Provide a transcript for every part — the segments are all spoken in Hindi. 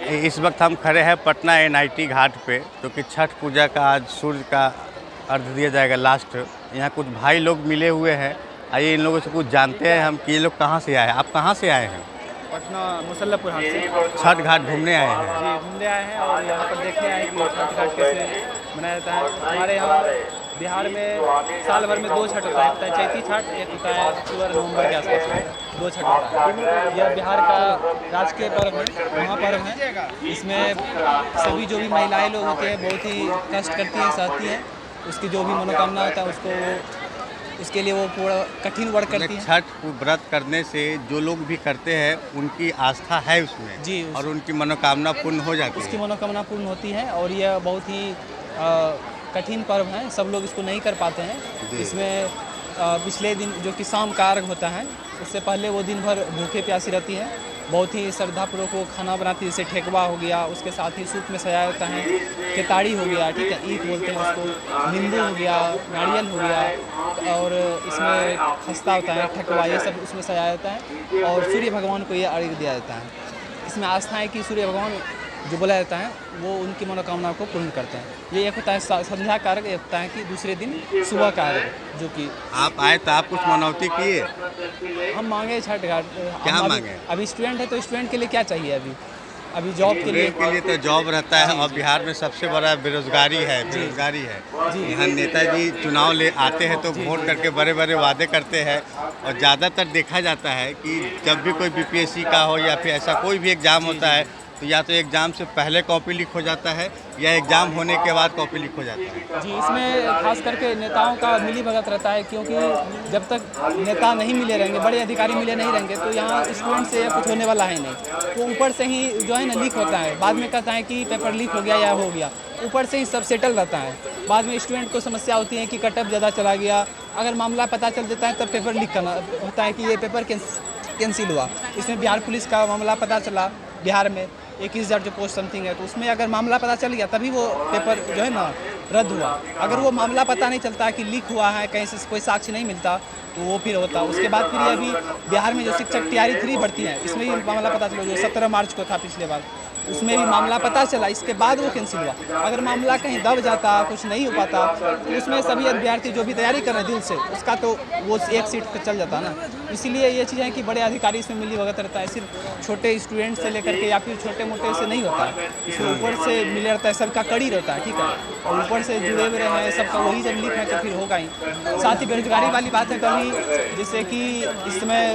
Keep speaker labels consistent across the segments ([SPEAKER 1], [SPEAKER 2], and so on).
[SPEAKER 1] इस वक्त हम खड़े हैं पटना एनआईटी घाट पे, जो कि छठ पूजा का आज सूर्य का अर्घ दिया जाएगा लास्ट। यहाँ कुछ भाई लोग मिले हुए हैं। आइए इन लोगों से कुछ जानते हैं हम कि ये लोग कहाँ से आए हैं। आप कहाँ से आए हैं?
[SPEAKER 2] पटना मुसल्लपुर हाट से
[SPEAKER 1] छठ घाट घूमने आए हैं।
[SPEAKER 2] जी घूमने आए हैं और यहाँ पर देखने आए हैं कि छठ घाट कैसे मनाया जाता है। हमारे यहाँ बिहार में साल भर में 2 छठ होता है, एक होता है चैती छठ, एक होता है अक्टूबर नवंबर के आसपास में 2 छठ होता है। यह बिहार का राजकीय पर्व है, महापर्व है। इसमें सभी जो भी महिलाएं लोग होती हैं बहुत ही कष्ट करती हैं, सहती हैं। उसकी जो भी मनोकामना होता है उसके लिए वो पूरा कठिन वर्क करती हैं।
[SPEAKER 1] छठ व्रत करने से जो लोग भी करते हैं उनकी आस्था है उसमें
[SPEAKER 2] जी,
[SPEAKER 1] और उनकी मनोकामना पूर्ण हो जाती है।
[SPEAKER 2] उसकी मनोकामना पूर्ण होती है और यह बहुत ही कठिन पर्व है, सब लोग इसको नहीं कर पाते हैं। इसमें पिछले दिन जो कि शाम का अर्घ होता है, उससे पहले वो दिन भर भूखे प्यासी रहती है। बहुत ही श्रद्धापूर्वक वो खाना बनाती है, जैसे ठेकुआ हो गया, उसके साथ ही सूप में सजाया जाता है, केताड़ी हो गया, ठीक है, ईख बोलते हैं उसको, नींबू हो गया, नारियल हो गया और इसमें खस्ता होता है, ठेकुआ, ये सब उसमें सजाया जाता है और सूर्य भगवान को ये अर्घ दिया जाता है। इसमें आस्था है कि सूर्य भगवान जो बोला जाता है वो उनकी मनोकामना को पूर्ण करते हैं। ये एक होता है संध्या का अर्घ, एक होता है कि दूसरे दिन सुबह का अर्घ, जो कि
[SPEAKER 1] आप आए तो आप कुछ मनौती किए?
[SPEAKER 2] हम मांगे छठ घाट।
[SPEAKER 1] क्या मांगे?
[SPEAKER 2] अभी स्टूडेंट है तो स्टूडेंट के लिए क्या चाहिए? अभी जॉब के लिए
[SPEAKER 1] तो जॉब रहता है और बिहार में सबसे बड़ा बेरोजगारी है। यहाँ नेताजी चुनाव ले आते हैं तो वोट करके बड़े बड़े वादे करते हैं और ज़्यादातर देखा जाता है कि जब भी कोई बीपीएससी का हो या फिर ऐसा कोई भी एग्ज़ाम होता है तो या तो एग्ज़ाम से पहले कॉपी लीक हो जाता है या एग्ज़ाम होने के बाद कॉपी लीक हो जाता है।
[SPEAKER 2] जी, इसमें खास करके नेताओं का मिली भगत रहता है, क्योंकि जब तक नेता नहीं मिले रहेंगे, बड़े अधिकारी मिले नहीं रहेंगे तो यहाँ स्टूडेंट से कुछ होने वाला है नहीं। तो ऊपर से ही जो है ना लीक होता है, बाद में कहता है कि पेपर लीक हो गया या हो गया, ऊपर से ही सब सेटल रहता है। बाद में स्टूडेंट को समस्या होती है कि कटअप ज़्यादा चला गया, अगर मामला पता चल जाता है तब पेपर लीक करना होता है कि ये पेपर कैंसिल हुआ। इसमें बिहार पुलिस का मामला पता चला, बिहार में 21,000 जो पोस्ट समथिंग है, तो उसमें अगर मामला पता चल गया तभी वो पेपर जो है ना रद्द हुआ। अगर वो मामला पता नहीं चलता कि लीक हुआ है, कहीं से कोई साक्ष्य नहीं मिलता तो वो फिर होता। उसके बाद फिर ये अभी बिहार में जो शिक्षक तैयारी 3 भर्ती है, इसमें भी मामला पता चला, जो 17 मार्च को था पिछले बार, उसमें भी मामला पता चला, इसके बाद वो कैंसिल हुआ। अगर मामला कहीं दब जाता, कुछ नहीं हो पाता तो उसमें सभी अभ्यर्थी जो भी तैयारी कर रहे हैं दिल से, उसका तो वो एक सीट पर चल जाता ना। इसीलिए ये चीज़ें हैं कि बड़े अधिकारी इसमें मिली भगत रहता है, सिर्फ छोटे स्टूडेंट से लेकर के या फिर छोटे मोटे से नहीं होता है। इसमें ऊपर से मिले रहता है, सबका कड़ी रहता है, ठीक है, और ऊपर से जुड़े हुए हैं सबका, वही जब लीक है तो फिर होगा ही। साथ ही बेरोजगारी वाली बात है कभी, जैसे कि इस समय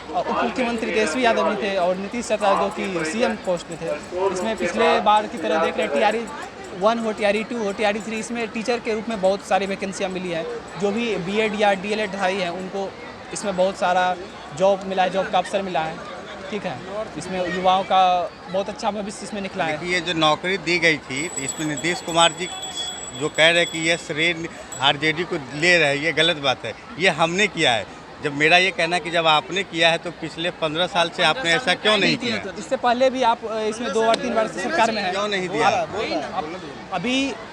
[SPEAKER 2] उप मुख्यमंत्री तेजस्वी यादव भी थे और नीतीश सरकार जो कि सीएम पोस्ट पे थे। इसमें पिछले बार की तरह देख रहे TRE 1 हो, TRE 2 हो, TRE 3, इसमें टीचर के रूप में बहुत सारी वैकेंसियाँ मिली है। जो भी BEd या DLEd धारी हैं उनको इसमें बहुत सारा जॉब मिला है, जॉब का अवसर मिला है, ठीक है। इसमें युवाओं का बहुत अच्छा भविष्य इसमें निकला है।
[SPEAKER 1] ये जो नौकरी दी गई थी तो इसमें नीतीश कुमार जी जो कह रहे हैं कि ये श्रेय आरजेडी को ले रहे हैं, ये गलत बात है। ये हमने किया है। जब मेरा ये कहना है कि जब आपने किया है तो पिछले 15 साल से आपने ऐसा क्यों नहीं किया?
[SPEAKER 2] इससे पहले भी आप इसमें 2 और 3 बार से सरकार में है,
[SPEAKER 1] क्यों नहीं दिया?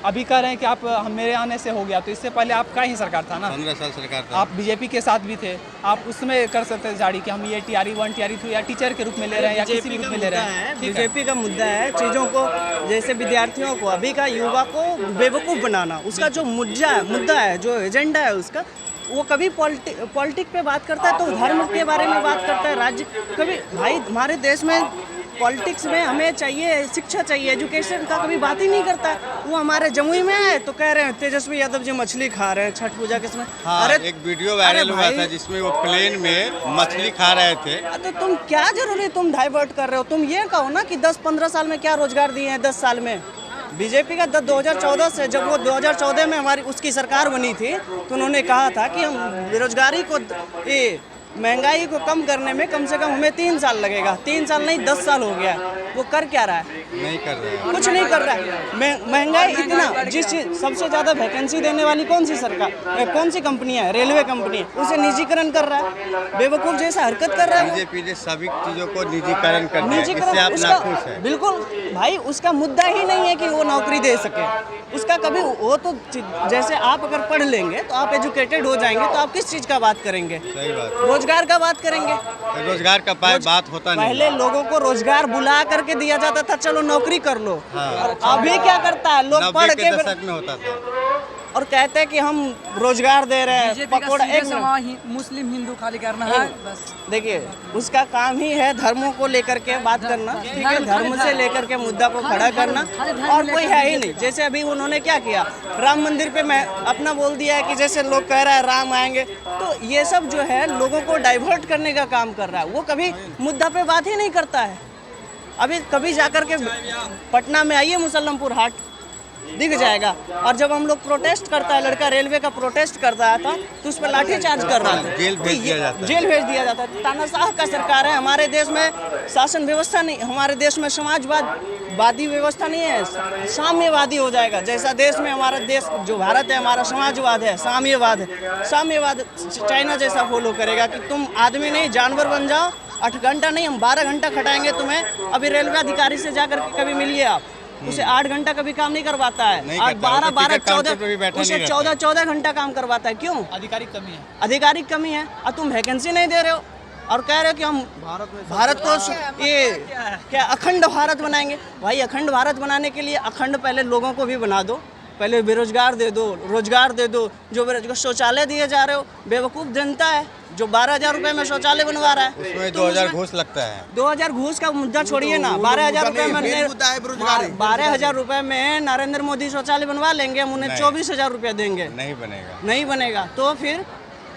[SPEAKER 2] अभी कह रहे हैं कि आप हम मेरे आने से हो गया, तो इससे पहले आपका ही सरकार था ना,
[SPEAKER 1] 15 साल सरकार था।
[SPEAKER 2] आप बीजेपी के साथ भी थे, आप उसमें कर सकते थे जारी कि हम ये TRE 1 TRE 2 या टीचर के रूप में ले रहे हैं या किसी भी रूप में ले रहे हैं।
[SPEAKER 3] बीजेपी का मुद्दा है चीज़ों को, जैसे विद्यार्थियों को, अभी का युवा को बेवकूफ़ बनाना। उसका जो मुद्दा है, जो एजेंडा है उसका, वो कभी पॉलिटिक पे बात करता है तो धर्म के बारे में बात करता है, राज्य कभी। भाई हमारे देश में पॉलिटिक्स में हमें चाहिए शिक्षा चाहिए, एजुकेशन का कभी बात ही नहीं करता। वो हमारे जमुई में है तो कह रहे हैं तेजस्वी यादव जी मछली खा रहे हैं छठ पूजा के समय।
[SPEAKER 1] हाँ, अरे एक वीडियो वायरल हुआ था जिसमें वो प्लेन में मछली खा रहे थे।
[SPEAKER 3] तो तुम क्या जरूरी तुम डाइवर्ट कर रहे हो? तुम ये कहो ना कि 10-15 साल में क्या रोजगार दिए हैं 10 साल में। बीजेपी का 2014 से, जब वो 2014 में हमारी उसकी सरकार बनी थी तो उन्होंने कहा था कि हम बेरोजगारी को, महंगाई को कम करने में कम से कम हमें 3 साल लगेगा। 3 साल नहीं 10 साल हो गया। वो कर क्या रहा है?
[SPEAKER 1] नहीं कर रहे हैं।
[SPEAKER 3] कुछ नहीं कर रहा है। महंगाई इतना, जिस चीज सबसे ज़्यादा वैकेंसी देने वाली कौन सी सरकार, कौन सी कंपनियां है, रेलवे कंपनी, उसे निजीकरण कर रहा है, बेवकूफ़ जैसा हरकत कर रहा है।
[SPEAKER 1] बीजेपी ने सभी चीज़ों को निजीकरण कर दिया है।
[SPEAKER 3] निजीकरण
[SPEAKER 1] इससे आप
[SPEAKER 3] उसका
[SPEAKER 1] नाखुश हैं।
[SPEAKER 3] बिल्कुल भाई, उसका मुद्दा ही नहीं है कि वो नौकरी दे सके। उसका कभी वो तो जैसे आप अगर पढ़ लेंगे तो आप एजुकेटेड हो जाएंगे तो आप किस चीज़ का बात करेंगे?
[SPEAKER 1] सही बात।
[SPEAKER 3] रोजगार का बात करेंगे।
[SPEAKER 1] रोजगार का बात होता नहीं।
[SPEAKER 3] पहले लोगों को रोजगार बुला करके दिया जाता था, चलो नौकरी कर लो।
[SPEAKER 1] हाँ।
[SPEAKER 3] अभी क्या करता है, लोग
[SPEAKER 1] 90
[SPEAKER 3] पढ़
[SPEAKER 1] के
[SPEAKER 3] के
[SPEAKER 1] दशक में होता था।
[SPEAKER 3] और कहते हैं कि हम रोजगार दे रहे हैं। पकौड़ा एक मिनट,
[SPEAKER 2] मुस्लिम हिंदू खाली करना है बस।
[SPEAKER 3] देखिए उसका काम ही है धर्मों को लेकर के बात करना, ठीक है, धर्म से लेकर के मुद्दा को खड़ा करना, और कोई है ही नहीं। जैसे अभी उन्होंने क्या किया, राम मंदिर पे मैं अपना बोल दिया है कि जैसे लोग कह रहे हैं राम आएंगे, तो ये सब जो है लोगों को डाइवर्ट करने का काम कर रहा है। वो कभी मुद्दा पे बात ही नहीं करता है। अभी कभी जाकर के पटना में आइए, मुसल्लमपुर हाट दिख जाएगा। और जब हम लोग प्रोटेस्ट करता है, लड़का रेलवे का प्रोटेस्ट करता था तो उस पर लाठीचार्ज कर रहा था,
[SPEAKER 1] जेल भेज दिया जाता है।
[SPEAKER 3] जेल भेज दिया जाता है। तानाशाह का सरकार है हमारे देश में, शासन व्यवस्था नहीं, हमारे देश में समाजवादी व्यवस्था नहीं है, साम्यवादी हो जाएगा। जैसा देश में हमारा देश जो भारत है, हमारा समाजवाद है, साम्यवाद है। साम्यवाद चाइना जैसा फॉलो करेगा कि तुम आदमी नहीं जानवर बन जाओ, 8 घंटा नहीं हम 12 घंटा खटाएंगे तुम्हें। अभी रेलवे अधिकारी से जाकर के कभी मिलिए आप, उसे 8 घंटा कभी काम नहीं करवाता है, और 12 14 उसे 14 घंटा काम करवाता है। क्यों?
[SPEAKER 2] आधिकारिक कमी है।
[SPEAKER 3] आधिकारिक कमी है। और तुम वैकेंसी नहीं दे रहे हो और कह रहे हो कि हम भारत को ये क्या अखंड भारत बनाएंगे। भाई अखंड भारत बनाने के लिए अखंड पहले लोगों को भी बना दो, पहले बेरोजगार दे दो, रोजगार दे दो। जो बेरोजगार शौचालय दिए जा रहे हो, बेवकूफ़ जनता है जो 12,000 रुपये में शौचालय बनवा रहा है,
[SPEAKER 1] उसमें 2,000 घूस लगता है।
[SPEAKER 3] 2,000 घूस का मुद्दा छोड़िए ना, 12,000 रुपये में 12,000 रुपये में नरेंद्र मोदी शौचालय बनवा लेंगे, हम उन्हें 24,000 रुपये देंगे।
[SPEAKER 1] नहीं बनेगा।
[SPEAKER 3] नहीं बनेगा तो फिर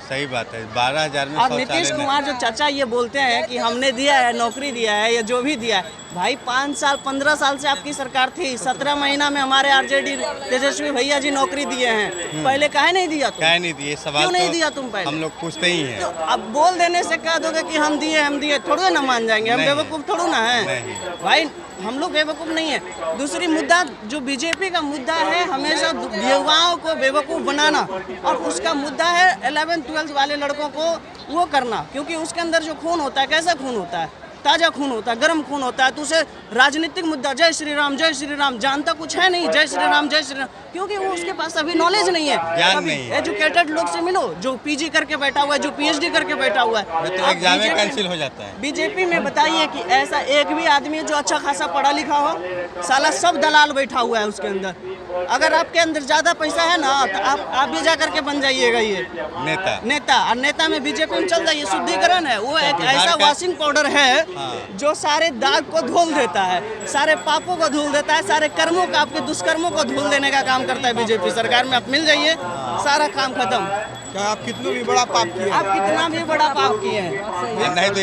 [SPEAKER 1] सही बात है, 12,000 में
[SPEAKER 3] और
[SPEAKER 1] शौचालय
[SPEAKER 3] नीतीश
[SPEAKER 1] नहीं।
[SPEAKER 3] कुमार जो चाचा ये बोलते हैं कि हमने दिया है, नौकरी दिया है या जो भी दिया है, भाई 5 साल 15 साल से आपकी सरकार थी, 17 महीना में हमारे आरजेडी तेजस्वी भैया जी नौकरी दिए हैं। पहले काहे नहीं दिया तुम?
[SPEAKER 1] काहे नहीं दिए? सवाल
[SPEAKER 3] क्यों नहीं
[SPEAKER 1] तो
[SPEAKER 3] दिया तुम पहले?
[SPEAKER 1] हम लोग पूछते ही हैं।
[SPEAKER 3] तो अब बोल देने से कह दोगे कि हम दिए थोड़े ना मान जाएंगे, हम
[SPEAKER 1] नहीं।
[SPEAKER 3] बेवकूफ़ थोड़ू ना है
[SPEAKER 1] नहीं।
[SPEAKER 3] भाई, हम लोग बेवकूफ़ नहीं है। दूसरी मुद्दा जो बीजेपी का मुद्दा है, हमेशा युवाओं को बेवकूफ़ बनाना, और उसका मुद्दा है 11th 12th वाले लड़कों को वो करना, क्योंकि उसके अंदर जो खून होता है, कैसा खून होता है, ताज़ा खून होता है, गर्म खून होता है, तो उसे राजनीतिक मुद्दा जय श्री राम जानता कुछ है नहीं, जय श्री राम, क्योंकि वो उसके पास अभी नॉलेज नहीं है,
[SPEAKER 1] ज्ञान नहीं है।
[SPEAKER 3] एजुकेटेड लोग से मिलो, जो पीजी करके बैठा हुआ है, जो पीएचडी करके बैठा हुआ है।
[SPEAKER 1] तो एग्जाम में कैंसिल हो जाता है।
[SPEAKER 3] बीजेपी में बताइए कि ऐसा एक भी आदमी है जो अच्छा खासा पढ़ा लिखा हो, साला सब दलाल बैठा हुआ है उसके अंदर। अगर आपके अंदर ज़्यादा पैसा है ना तो आप भी जा करके बन जाइएगा ये नेता। और नेता में बीजेपी में चल जाइए, शुद्धिकरण है वो, एक ऐसा वॉशिंग पाउडर है जो सारे दाग को धुल देता है, सारे पापों को धुल देता है, सारे कर्मों का, आपके दुष्कर्मों को धुल देने का काम करता है बीजेपी सरकार में। आप मिल जाइए, सारा काम खत्म।
[SPEAKER 4] क्या आप कितना भी बड़ा पाप किए,
[SPEAKER 3] आप कितना भी बड़ा पाप किए हैं।
[SPEAKER 1] नहीं तो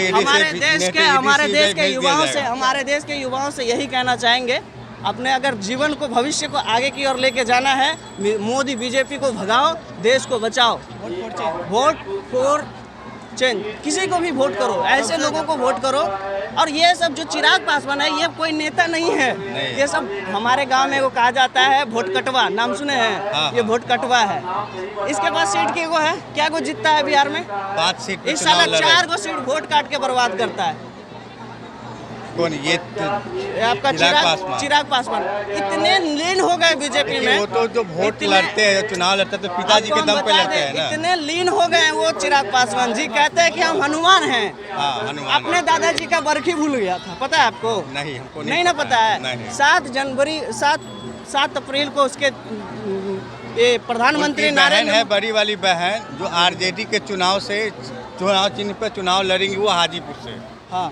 [SPEAKER 3] हमारे देश के युवाओं से यही कहना चाहेंगे, अपने अगर जीवन को, भविष्य को आगे की ओर लेके जाना है, मोदी बीजेपी को भगाओ, देश को बचाओ। वोट फॉर चेंज, किसी को भी वोट करो, ऐसे लोगों को वोट करो। और ये सब जो चिराग पासवान है, ये कोई नेता नहीं है, ये सब हमारे गांव में वो कहा जाता है वोट कटवा, नाम सुने हैं?
[SPEAKER 1] हाँ।
[SPEAKER 3] ये वोट कटवा है। इसके पास सीट की वो है, क्या को जीतता है बिहार में?
[SPEAKER 1] 5 सीट पे
[SPEAKER 3] इस
[SPEAKER 1] चुनाव
[SPEAKER 3] साल
[SPEAKER 1] लड़े।
[SPEAKER 3] 4 को सीट वोट काट के बर्बाद करता है।
[SPEAKER 1] कौन? ये
[SPEAKER 3] आपका चिराग पासवान इतने लीन हो गए बीजेपी में।
[SPEAKER 1] वो तो जो वोट लड़ते हैं, चुनाव लड़ते हैं, तो पिताजी के दम पे लड़ते हैं ना।
[SPEAKER 3] इतने लीन हो गए हैं वो चिराग पासवान जी, कहते हैं कि हम हनुमान हैं।
[SPEAKER 1] हाँ, हनुमान।
[SPEAKER 3] अपने दादाजी का बरखी भूल गया था, पता है आपको?
[SPEAKER 1] नहीं, हमको
[SPEAKER 3] नहीं ना पता है।
[SPEAKER 1] नहीं।
[SPEAKER 3] 7 अप्रैल को उसके ये प्रधानमंत्री
[SPEAKER 1] उनकी बहन
[SPEAKER 3] नरेंद्र
[SPEAKER 1] है, बड़ी वाली बहन, जो आरजेडी के चुनाव चिन्ह पे चुनाव लड़ेंगी, वो हाजीपुर से
[SPEAKER 3] हाँ,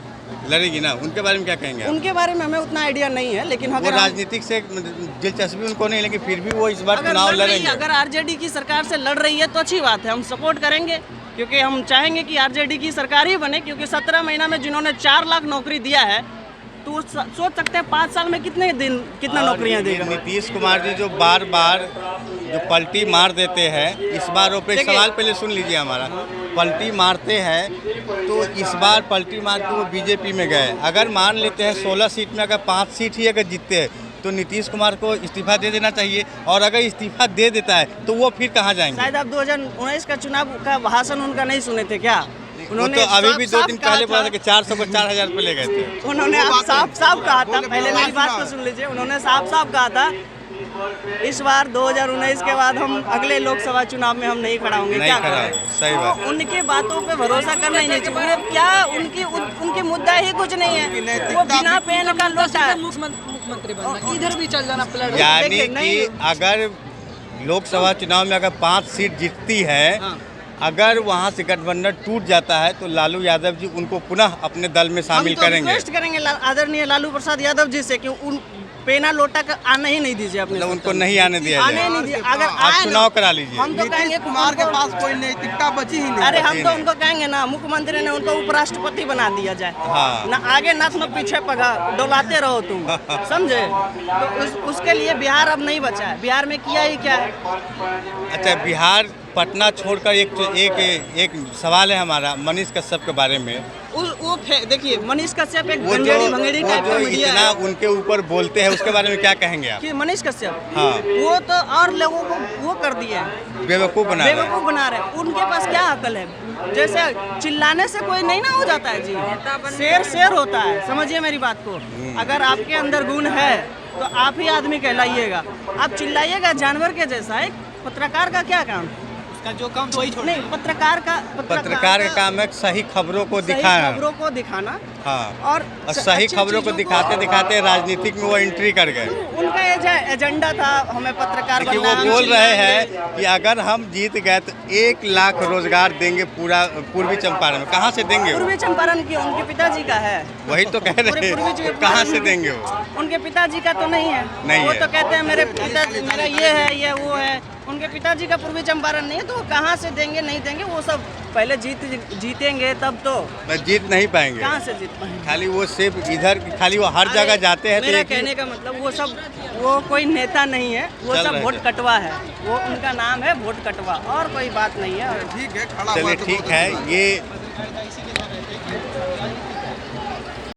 [SPEAKER 1] लड़ेगी ना। उनके बारे में क्या कहेंगे आप?
[SPEAKER 3] उनके बारे में हमें उतना आइडिया नहीं है, लेकिन
[SPEAKER 1] वो
[SPEAKER 3] अगर
[SPEAKER 1] राजनीतिक से दिलचस्पी उनको नहीं, लेकिन फिर भी वो इस बार चुनाव लड़ेंगे।
[SPEAKER 3] अगर आरजेडी की सरकार से लड़ रही है तो अच्छी बात है, हम सपोर्ट करेंगे, क्योंकि हम चाहेंगे कि आरजेडी की सरकार ही बने। क्योंकि 17 महीना में जिन्होंने 4 लाख नौकरी दिया है, तो सोच सकते हैं 5 साल में कितना नौकरियां देगा।
[SPEAKER 1] नीतीश कुमार जी जो बार बार जो पलटी मार देते हैं, इस बार वो पे
[SPEAKER 3] देखिए,
[SPEAKER 1] सवाल पहले सुन लीजिए हमारा। पलटी मारते हैं तो इस बार पलटी मार के वो बीजेपी में गए। अगर मान लेते हैं 16 सीट में अगर 5 सीट ही अगर जीतते हैं तो नीतीश कुमार को इस्तीफा दे देना चाहिए, और अगर इस्तीफा दे देता है तो वो फिर कहाँ जाएंगे?
[SPEAKER 3] शायद आप 2019 का चुनाव का भाषण उनका नहीं सुने थे क्या?
[SPEAKER 1] वो तो अभी भी 2 दिन पहले बोला था कि 400 को 4000 पे ले गए थे।
[SPEAKER 3] उन्होंने साफ कहा था, पहले मेरी बात तो सुन लीजिए, उन्होंने साफ कहा था इस बार 2019 के बाद हम अगले लोकसभा चुनाव में हम नहीं खड़ा होंगे। क्या करें?
[SPEAKER 1] सही बात।
[SPEAKER 3] तो उनकी बातों पे भरोसा करना ही नहीं चाहिए। क्या उनकी मुद्दा ही कुछ नहीं है, वो बिना पेन का लोटा है।
[SPEAKER 2] मुख्यमंत्री बनना, इधर भी चल जाना प्लस।
[SPEAKER 1] यानी कि अगर लोकसभा चुनाव में अगर 5 सीट जीतती है, अगर वहां से गठबंधन टूट जाता है तो लालू यादव जी उनको पुनः अपने दल में शामिल करेंगे।
[SPEAKER 3] रिक्वेस्ट करेंगे आदरणीय लालू प्रसाद यादव जी से कि उन पेना लोटा का आना ही नहीं दीजिए अपने,
[SPEAKER 1] मतलब उनको नहीं आने दिया
[SPEAKER 3] आने ही नहीं दिया। अगर
[SPEAKER 1] आप
[SPEAKER 3] आए
[SPEAKER 1] चुनाव करा लीजिए।
[SPEAKER 3] हम तो कहेंगे
[SPEAKER 4] नीतीश कुमार के पास कोई नैतिकता बची ही नहीं।
[SPEAKER 3] अरे हम तो उनको कहेंगे ना, मुख्यमंत्री ने उनको उपराष्ट्रपति बना दिया जाए।
[SPEAKER 1] हाँ।
[SPEAKER 3] ना आगे नाथ न पीछे पगा, डोलाते रहो तुम, समझे? तो उसके लिए बिहार अब नहीं बचा है। बिहार में किया ही क्या है?
[SPEAKER 1] अच्छा, बिहार पटना छोड़कर एक सवाल है हमारा मनीष कश्यप के बारे में।
[SPEAKER 3] देखिए, मनीष कश्यप एक
[SPEAKER 1] वो
[SPEAKER 3] भंगेड़ी टाइप का
[SPEAKER 1] जो
[SPEAKER 3] मीडिया
[SPEAKER 1] इतना
[SPEAKER 3] है
[SPEAKER 1] उनके ऊपर बोलते हैं, उसके बारे में क्या कहेंगे आप?
[SPEAKER 3] कि मनीष कश्यप,
[SPEAKER 1] हाँ।
[SPEAKER 3] वो तो और लोगों को वो कर दिए हैं,
[SPEAKER 1] बेवकूफ़ बना रहे हैं।
[SPEAKER 3] बेवकूफ बना रहे हैं। उनके पास क्या अकल है? जैसे चिल्लाने से कोई नहीं ना हो जाता है जी, शेर होता है। समझिए मेरी बात को, अगर आपके अंदर गुण है तो आप ही आदमी कहलाइएगा। आप चिल्लाइएगा जानवर के जैसा। एक पत्रकार का क्या काम?
[SPEAKER 2] उसका जो काम तो वही छोड़।
[SPEAKER 1] पत्रकार का काम है सही खबरों को दिखाना।
[SPEAKER 3] खबरों को दिखाना।
[SPEAKER 1] हाँ।
[SPEAKER 3] और
[SPEAKER 1] सही खबरों को दिखाते राजनीतिक में वो एंट्री कर गए।
[SPEAKER 3] उनका एजेंडा था हमें पत्रकार
[SPEAKER 1] देखिए,
[SPEAKER 3] बनना।
[SPEAKER 1] वो बोल रहे हैं कि अगर हम जीत गए तो 1 लाख रोजगार देंगे पूरा पूर्वी चंपारण में। कहाँ से देंगे?
[SPEAKER 3] पूर्वी चंपारण की उनके पिताजी का है।
[SPEAKER 1] वही तो कह रहे हैं, कहाँ से देंगे वो?
[SPEAKER 3] उनके पिताजी का तो नहीं है।
[SPEAKER 1] नहीं
[SPEAKER 3] वो
[SPEAKER 1] है।
[SPEAKER 3] तो कहते हैं मेरे पिताजी, मेरा ये है, ये वो है। उनके पिताजी का पूर्वी चंपारण नहीं है, तो वो कहाँ से देंगे? नहीं देंगे। वो सब पहले जीतेंगे तब तो।
[SPEAKER 1] जीत नहीं पाएंगे।
[SPEAKER 3] कहाँ से जीत पाएंगे?
[SPEAKER 1] खाली वो सिर्फ इधर, खाली वो हर जगह जाते हैं।
[SPEAKER 3] मेरा कहने का मतलब वो कोई नेता नहीं है, वो सब वोट कटवा है। वो उनका नाम है वोट कटवा, और कोई बात नहीं है।
[SPEAKER 4] ठीक है, खड़ा
[SPEAKER 1] चलिए,
[SPEAKER 4] हुआ तो
[SPEAKER 1] ठीक
[SPEAKER 4] बहुत
[SPEAKER 1] है।
[SPEAKER 4] अच्छा।
[SPEAKER 1] ये